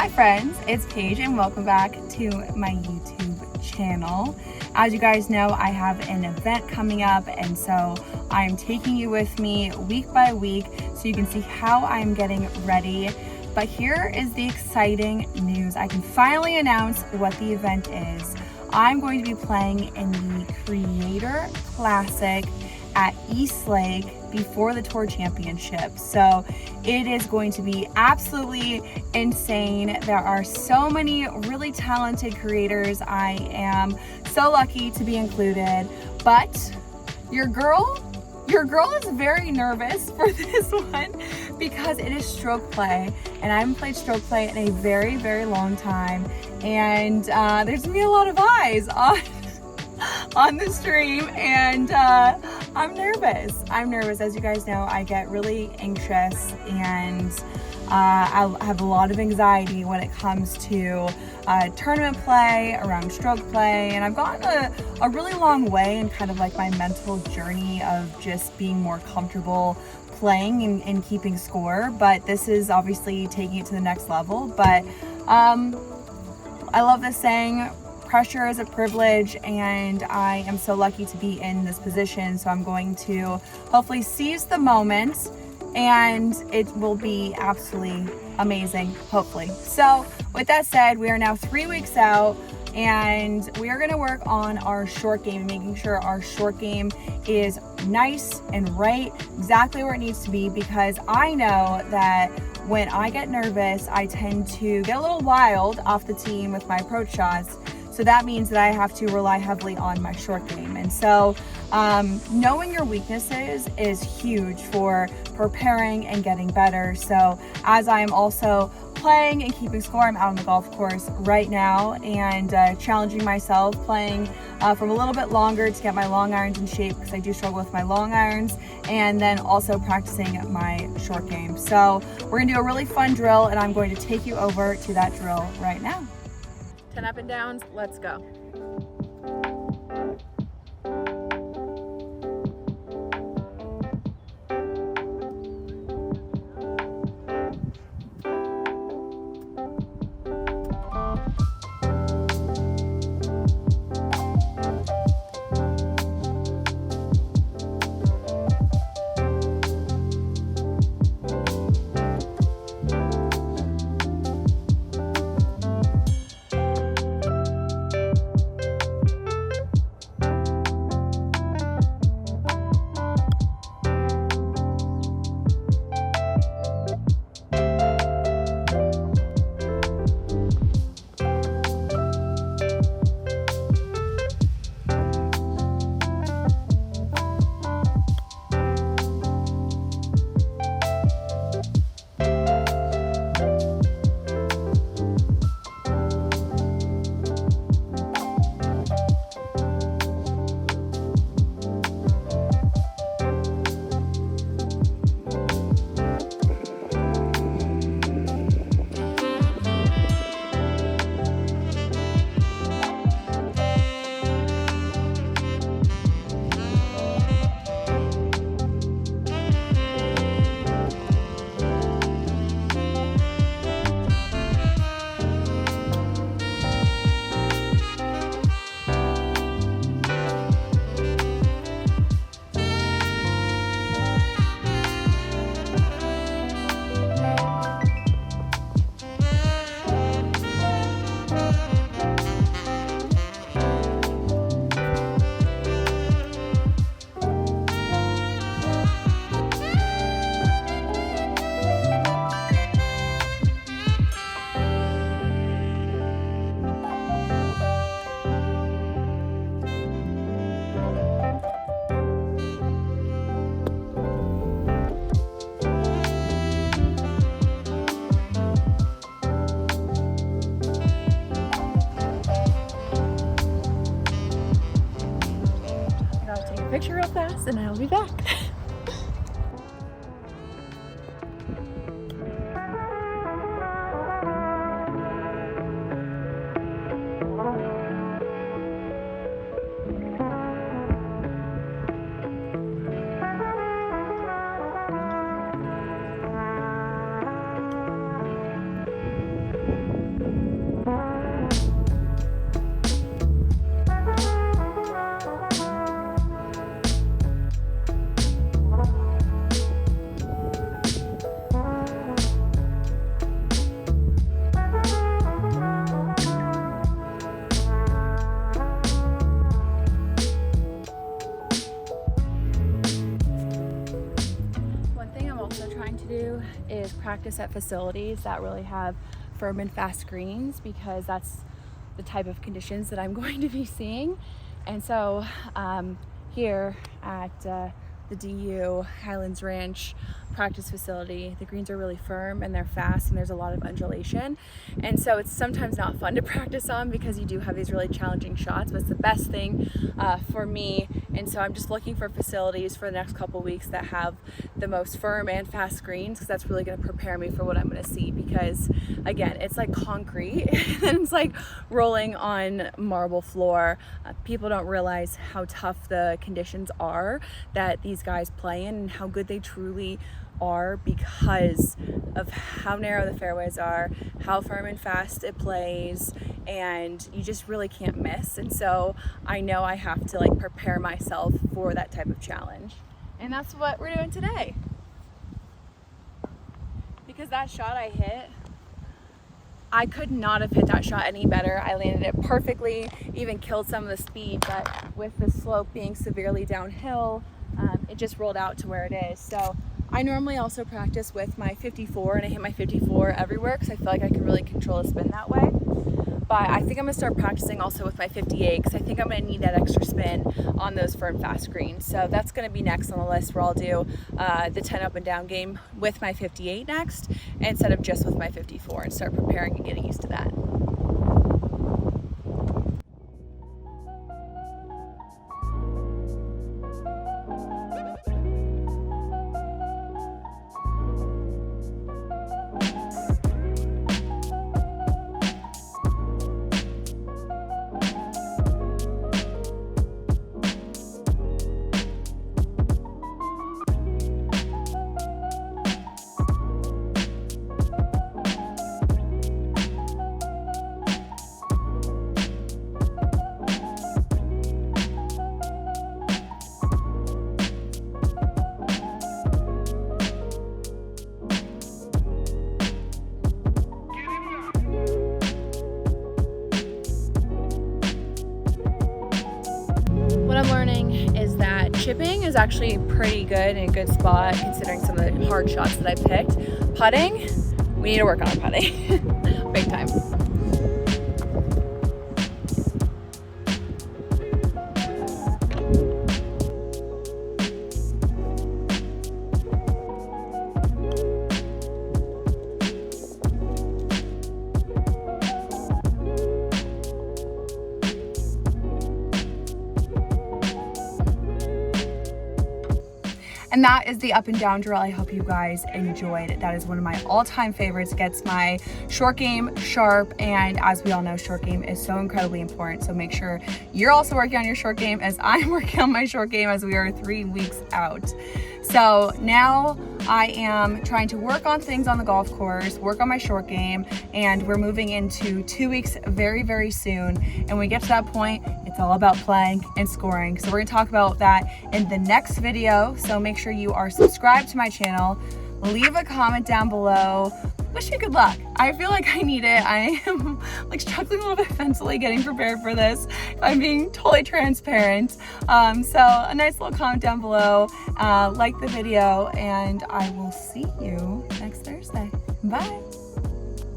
Hi friends, it's Paige and welcome back to my YouTube channel. As you guys know, I have an event coming up and so I'm taking you with me week by week so you can see how I'm getting ready. But here is the exciting news. I can finally announce what the event is. I'm going to be playing in the Creator Classic at East Lake before the Tour Championship. So it is going to be absolutely insane. There are so many really talented creators. I am so lucky to be included, but your girl is very nervous for this one because it is stroke play and I haven't played stroke play in a very, very long time. And there's gonna be a lot of eyes on the stream and I'm nervous. As you guys know, I get really anxious and I have a lot of anxiety when it comes to tournament play, around stroke play, and I've gotten a really long way in kind of like my mental journey of just being more comfortable playing and keeping score, but this is obviously taking it to the next level. But I love this saying, pressure is a privilege, and I am so lucky to be in this position. So I'm going to hopefully seize the moment and it will be absolutely amazing, hopefully. So with that said, we are now 3 weeks out and we are gonna work on our short game, making sure our short game is nice and right, exactly where it needs to be, because I know that when I get nervous, I tend to get a little wild off the team with my approach shots. So that means that I have to rely heavily on my short game. And so knowing your weaknesses is huge for preparing and getting better. So as I am also playing and keeping score, I'm out on the golf course right now and challenging myself, playing for a little bit longer to get my long irons in shape, because I do struggle with my long irons, and then also practicing my short game. So we're gonna do a really fun drill and I'm going to take you over to that drill right now. 10 up and downs, let's go. Picture real fast and I'll be back. practice at facilities that really have firm and fast greens, because that's the type of conditions that I'm going to be seeing. And so here at the DU Highlands Ranch practice facility, the greens are really firm and they're fast and there's a lot of undulation, and so it's sometimes not fun to practice on because you do have these really challenging shots, but it's the best thing for me. And so I'm just looking for facilities for the next couple weeks that have the most firm and fast greens, because that's really going to prepare me for what I'm going to see, because again, it's like concrete and it's like rolling on marble floor. People don't realize how tough the conditions are that these guys play in and how good they truly are because of how narrow the fairways are, how firm and fast it plays, and you just really can't miss. And so I know I have to like prepare myself for that type of challenge, and that's what we're doing today. Because that shot I hit, I could not have hit that shot any better. I landed it perfectly, even killed some of the speed, but with the slope being severely downhill, it just rolled out to where it is. So I normally also practice with my 54, and I hit my 54 everywhere because I feel like I can really control the spin that way. But I think I'm gonna start practicing also with my 58 because I think I'm gonna need that extra spin on those firm fast greens. So that's gonna be next on the list, where I'll do the 10 up and down game with my 58 next instead of just with my 54, and start preparing and getting used to that. What I'm learning is that chipping is actually pretty good and a good spot considering some of the hard shots that I picked. Putting, we need to work on our putting big time. And that is the up and down drill. I hope you guys enjoyed. That is one of my all-time favorites. Gets my short game sharp, and as we all know, short game is so incredibly important. So make sure you're also working on your short game as I'm working on my short game, as we are 3 weeks out. So now I am trying to work on things on the golf course, work on my short game, and we're moving into 2 weeks very, very soon. And when we get to that point, it's all about playing and scoring. So we're gonna talk about that in the next video. So make sure you are subscribed to my channel, leave a comment down below. Wish me good luck. I feel like I need it. I am like struggling a little bit mentally getting prepared for this, if I'm being totally transparent. So a nice little comment down below, like the video, and I will see you next Thursday. Bye.